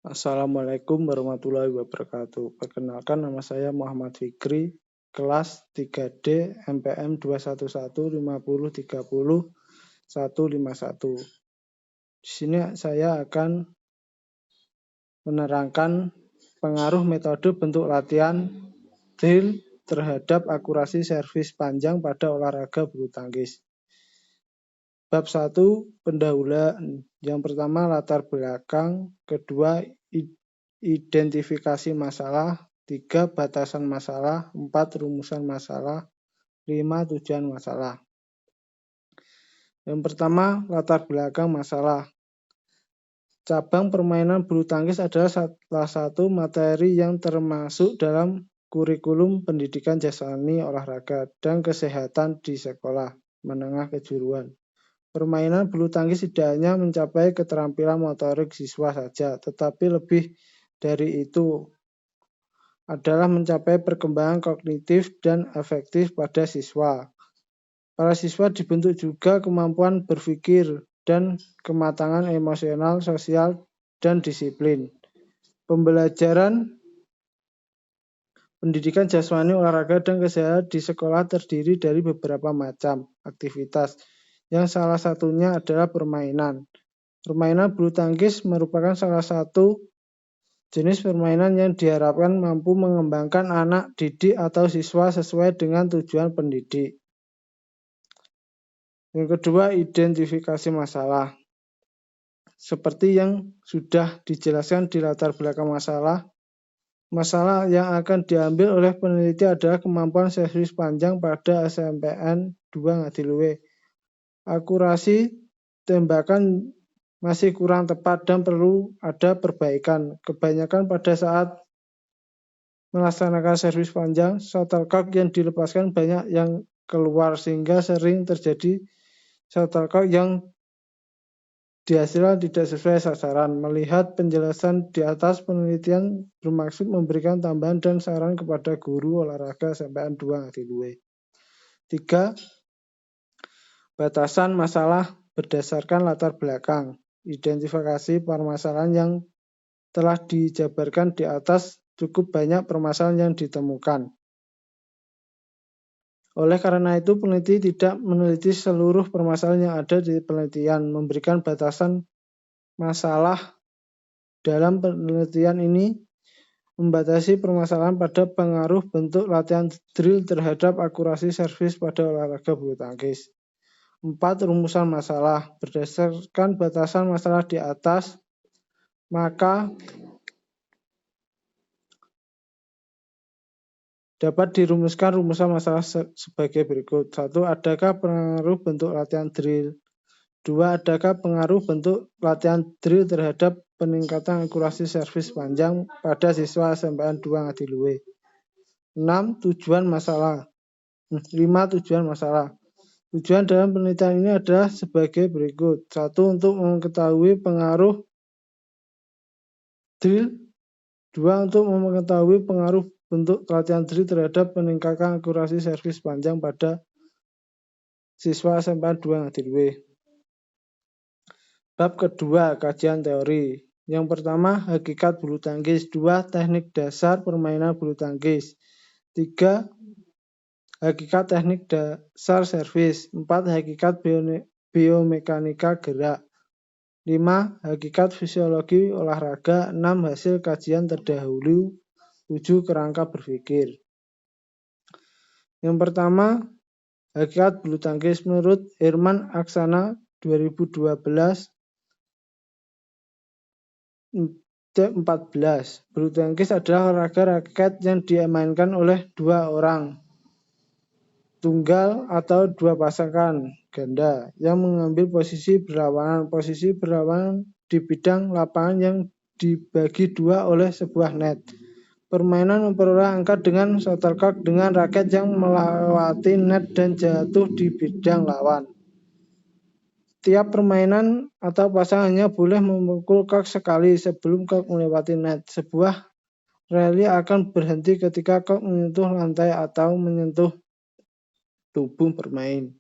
Assalamualaikum warahmatullahi wabarakatuh. Perkenalkan, nama saya Muhammad Fikri, kelas 3D MPM 2115030 151. Di sini saya akan menerangkan pengaruh metode bentuk latihan drill terhadap akurasi servis panjang pada olahraga bulu tangkis. Bab 1, pendahuluan. Yang pertama, latar belakang. Kedua, identifikasi masalah. 3, batasan masalah. 4, rumusan masalah. 5, tujuan masalah. Yang pertama, latar belakang masalah. Cabang permainan bulu tangkis adalah salah satu materi yang termasuk dalam kurikulum pendidikan jasmani, olahraga, dan kesehatan di sekolah menengah kejuruan. Permainan bulu tangkis tidak hanya mencapai keterampilan motorik siswa saja, tetapi lebih dari itu adalah mencapai perkembangan kognitif dan afektif pada siswa. Para siswa dibentuk juga kemampuan berpikir dan kematangan emosional, sosial, dan disiplin. Pembelajaran pendidikan jasmani, olahraga, dan kesehatan di sekolah terdiri dari beberapa macam aktivitas, yang salah satunya adalah permainan. Permainan bulu tangkis merupakan salah satu jenis permainan yang diharapkan mampu mengembangkan anak didik atau siswa sesuai dengan tujuan pendidik. Yang kedua, identifikasi masalah. Seperti yang sudah dijelaskan di latar belakang masalah, masalah yang akan diambil oleh peneliti adalah kemampuan servis panjang pada SMPN 2 Ngadiluwe. Akurasi tembakan masih kurang tepat dan perlu ada perbaikan. Kebanyakan pada saat melaksanakan servis panjang, shuttlecock yang dilepaskan banyak yang keluar sehingga sering terjadi shuttlecock yang dihasilkan tidak sesuai sasaran. Melihat penjelasan di atas, penelitian bermaksud memberikan tambahan dan saran kepada guru olahraga SMPN 2 Ngadiluwe. 3. Batasan masalah berdasarkan latar belakang. Identifikasi permasalahan yang telah dijabarkan di atas, cukup banyak permasalahan yang ditemukan. Oleh karena itu, peneliti tidak meneliti seluruh permasalahan yang ada di penelitian. Memberikan batasan masalah dalam penelitian ini membatasi permasalahan pada pengaruh bentuk latihan drill terhadap akurasi servis pada olahraga bulu tangkis. 4. Rumusan masalah. Berdasarkan batasan masalah di atas, maka dapat dirumuskan rumusan masalah sebagai berikut. 1. Adakah pengaruh bentuk latihan drill? 2. Adakah pengaruh bentuk latihan drill terhadap peningkatan akurasi servis panjang pada siswa SMPN 2 Ngadiluwe? 6. Tujuan masalah. 5. Tujuan masalah. Tujuan dalam penelitian ini adalah sebagai berikut. 1. Untuk mengetahui pengaruh drill. 2. Untuk mengetahui pengaruh bentuk latihan drill terhadap peningkatan akurasi servis panjang pada siswa SMPN 2 Ngadiluwe. Bab kedua, kajian teori. Yang pertama, hakikat bulu tangkis. 2. Teknik dasar permainan bulu tangkis. 3. Hakikat teknik dasar servis. 4. Hakikat biomekanika gerak. 5. Hakikat fisiologi olahraga. 6. Hasil kajian terdahulu. 7. Kerangka berpikir. Yang pertama, hakikat bulu tangkis menurut Herman Aksana 2012 14. Bulu tangkis adalah olahraga raket yang dimainkan oleh dua orang, tunggal atau dua pasangan ganda yang mengambil posisi berlawanan. Posisi berlawanan di bidang lapangan yang dibagi dua oleh sebuah net. Permainan memperoleh angka dengan shuttlecock dengan raket yang melewati net dan jatuh di bidang lawan. Tiap permainan atau pasangan hanya boleh memukul kok sekali sebelum kok melewati net. Sebuah rally akan berhenti ketika kok menyentuh lantai atau menyentuh tubuh pemain.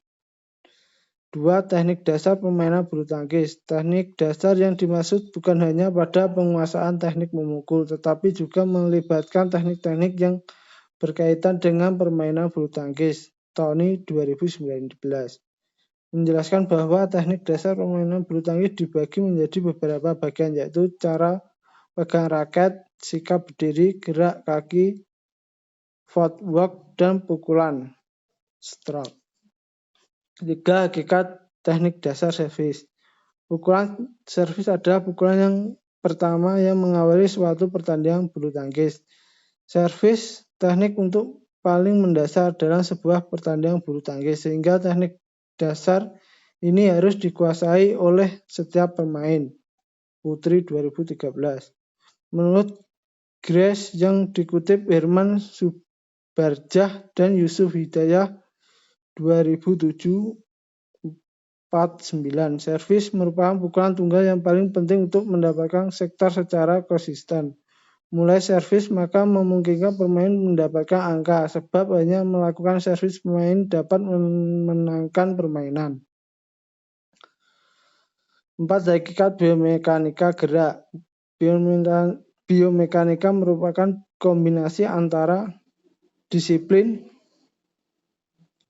2. Teknik dasar permainan bulu tangkis. Teknik dasar yang dimaksud bukan hanya pada penguasaan teknik memukul, tetapi juga melibatkan teknik-teknik yang berkaitan dengan permainan bulu tangkis. Tony 2019 menjelaskan bahwa teknik dasar permainan bulu tangkis dibagi menjadi beberapa bagian, yaitu cara pegang raket, sikap berdiri, gerak kaki, footwork, dan pukulan stroke. 3. Hakikat teknik dasar servis. Pukulan servis adalah pukulan yang pertama yang mengawali suatu pertandingan bulu tangkis. Servis teknik untuk paling mendasar dalam sebuah pertandingan bulu tangkis, sehingga teknik dasar ini harus dikuasai oleh setiap pemain. Putri 2013. Menurut Grace yang dikutip Herman Subarjah dan Yusuf Hidayah 2007 49, servis merupakan pukulan tunggal yang paling penting untuk mendapatkan sektor secara konsisten. Mulai servis maka memungkinkan pemain mendapatkan angka, sebab hanya melakukan servis pemain dapat memenangkan permainan. 4. Hakikat biomekanika gerak. Biomekanika merupakan kombinasi antara disiplin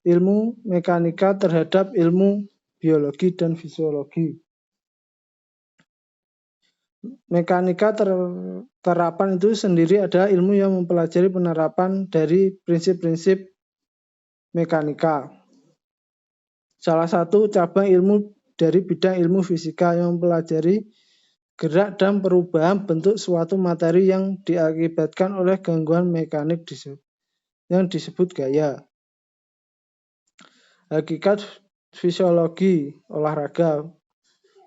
ilmu mekanika terhadap ilmu biologi dan fisiologi. Mekanika terapan itu sendiri adalah ilmu yang mempelajari penerapan dari prinsip-prinsip mekanika. Salah satu cabang ilmu dari bidang ilmu fisika yang mempelajari gerak dan perubahan bentuk suatu materi yang diakibatkan oleh gangguan mekanik yang disebut gaya. Hakikat fisiologi olahraga.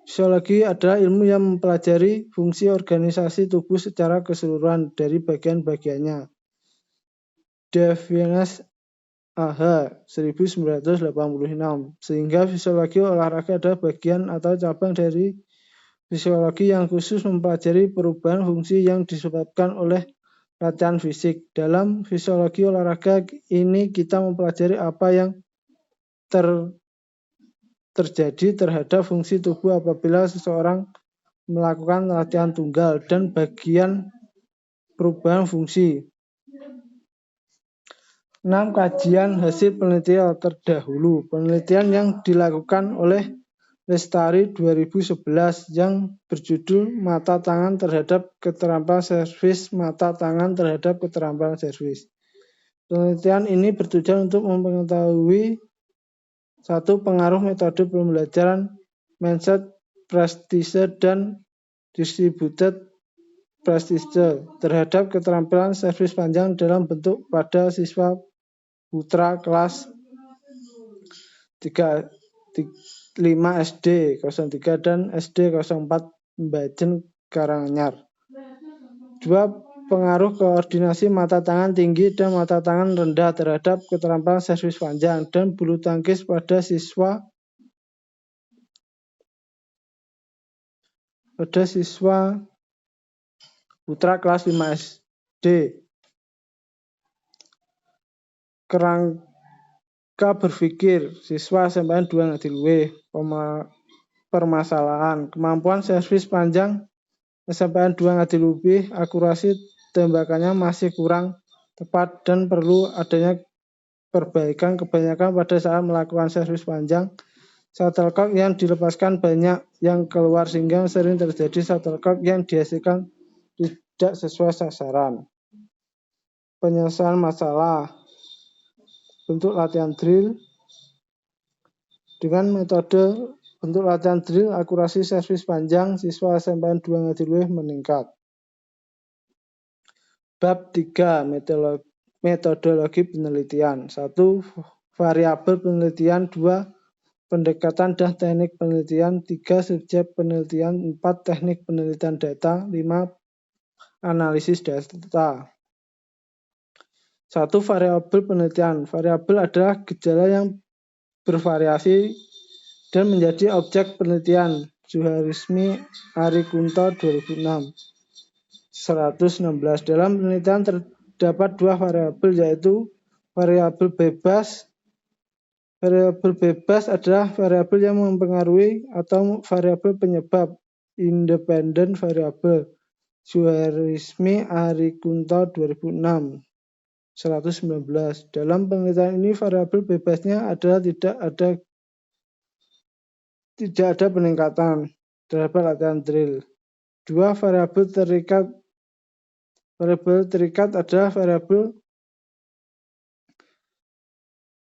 Fisiologi adalah ilmu yang mempelajari fungsi organisasi tubuh secara keseluruhan dari bagian-bagiannya. Devinas AH 1986. Sehingga fisiologi olahraga adalah bagian atau cabang dari fisiologi yang khusus mempelajari perubahan fungsi yang disebabkan oleh latihan fisik. Dalam fisiologi olahraga ini kita mempelajari apa yang terjadi terhadap fungsi tubuh apabila seseorang melakukan latihan tunggal dan bagian perubahan fungsi. 6. Kajian hasil penelitian terdahulu. Penelitian yang dilakukan oleh Lestari 2011 yang berjudul Mata tangan terhadap keterampilan servis, mata tangan terhadap keterampilan servis. Penelitian ini bertujuan untuk mengetahui 1. Pengaruh metode pembelajaran mindset prestige dan distributed prestige terhadap keterampilan servis panjang dalam bentuk pada siswa putra kelas 5 SD 03 dan SD 04 Mbajen Karanganyar. 2. Pengaruh koordinasi mata tangan tinggi dan mata tangan rendah terhadap keterampilan servis panjang dan bulu tangkis pada siswa putra kelas 5 SD. Kerangka berpikir siswa SMPN 2 Ngadiluwih. Permasalahan kemampuan servis panjang SMPN 2 Ngadiluwih, akurasi tembakannya masih kurang tepat dan perlu adanya perbaikan. Kebanyakan pada saat melakukan servis panjang, shuttlecock yang dilepaskan banyak yang keluar sehingga sering terjadi shuttlecock yang dihasilkan tidak sesuai sasaran. Penyelesaian masalah. Bentuk latihan drill. Dengan metode bentuk latihan drill, akurasi servis panjang siswa SMPN 2 Ngadiluwih meningkat. Bab 3. Metodologi penelitian. 1. Variabel penelitian. 2. Pendekatan dan teknik penelitian. 3. Subjek penelitian. 4. Teknik penelitian data. 5. Analisis data. 1. Variabel penelitian. Variabel adalah gejala yang bervariasi dan menjadi objek penelitian. Suharismi Arikunto 2006 116. Dalam penelitian terdapat 2 variabel, yaitu variabel bebas Variabel bebas adalah variabel yang mempengaruhi atau variabel penyebab. Independent variabel. Suharismi Arikunto 2006. 119. Dalam penelitian ini variabel bebasnya adalah tidak ada peningkatan terhadap latihan drill. 2. Variabel terikat. Variabel terikat adalah variabel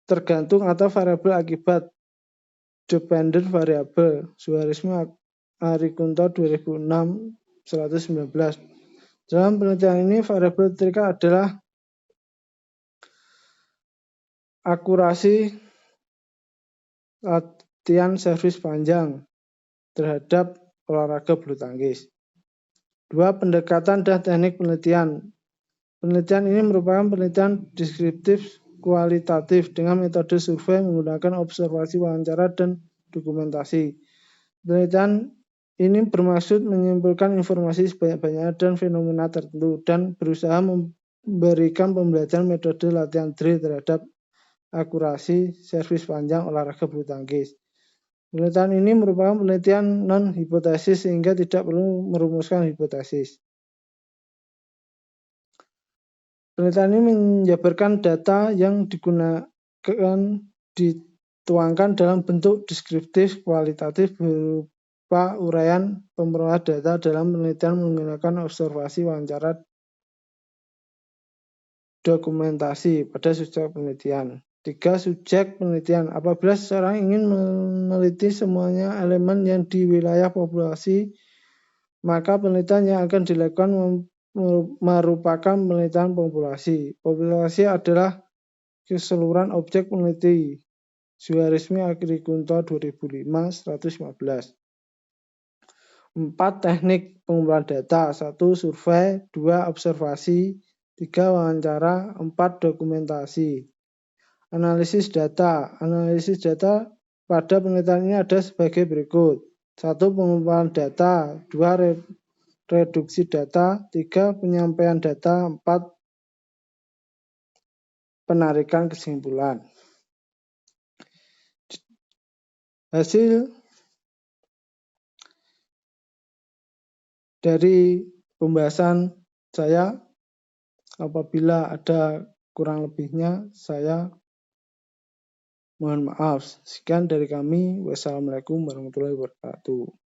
tergantung atau variabel akibat. Dependent variable. Suharismi Arikunto 2006 119. Dalam penelitian ini variabel terikat adalah akurasi latihan servis panjang terhadap olahraga bulu tangkis. 2. Pendekatan dan teknik penelitian. Penelitian ini merupakan penelitian deskriptif kualitatif dengan metode survei menggunakan observasi, wawancara, dan dokumentasi. Penelitian ini bermaksud menyimpulkan informasi sebanyak-banyaknya dan fenomena tertentu dan berusaha memberikan pembelajaran metode latihan drill terhadap akurasi servis panjang olahraga bulu tangkis. Penelitian ini merupakan penelitian non-hipotesis sehingga tidak perlu merumuskan hipotesis. Penelitian ini menjabarkan data yang dituangkan dalam bentuk deskriptif kualitatif berupa uraian pemeroleh data dalam penelitian menggunakan observasi, wawancara, dokumentasi pada subjek penelitian. 3. Subjek penelitian. Apabila seseorang ingin meneliti semuanya elemen yang di wilayah populasi, maka penelitian yang akan dilakukan merupakan penelitian populasi. Populasi adalah keseluruhan objek peneliti. Suharismi Arikunto 2005 115. 4. Teknik pengumpulan data. 1. Survei. 2. Observasi. 3. Wawancara. 4. Dokumentasi. Analisis data. Analisis data pada penelitian ini ada sebagai berikut. 1. Pengumpulan data. 2. Reduksi data. 3. Penyampaian data. 4. Penarikan kesimpulan. Hasil dari pembahasan saya, apabila ada kurang lebihnya, saya mohon maaf. Sekian dari kami. Wassalamualaikum warahmatullahi wabarakatuh.